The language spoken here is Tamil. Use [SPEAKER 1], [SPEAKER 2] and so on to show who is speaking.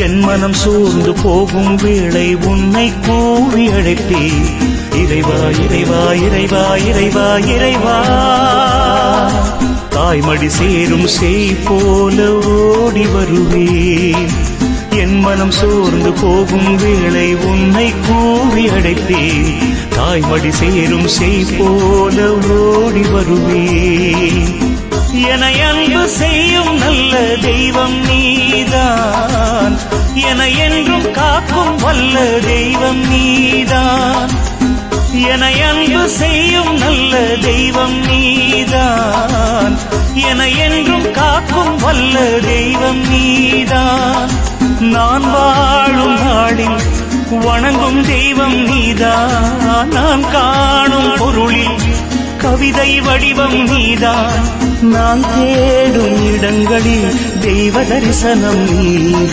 [SPEAKER 1] என் மனம் சோர்ந்து போகும் வேளை உன்னை கூவி அழைத்தேன். இறைவா இறைவா இறைவா இறைவா இறைவா, தாய்மடி சேரும் செய் போல ஓடி வருவேன். என் மனம் சோர்ந்து போகும் வேளை உன்னை கூவி அழைத்தேன். தாய்மடி சேரும் செய் போல ஓடி வருவேன். என அன்பு செய்யும் நல்ல தெய்வம் நீதான், என என்றும் காக்கும் வல்ல தெய்வம் நீதான். என அன்பு செய்யும் நல்ல தெய்வம் நீதான், என என்றும் காக்கும் வல்ல தெய்வம் நீதான். நான் வாழும் நாளில் வணங்கும் தெய்வம் நீதான். நான் காணும் பொருளில் கவிதை வடிவம் நீதான். நான் தேடும் இடங்களில் தெய்வ தரிசனம் நீ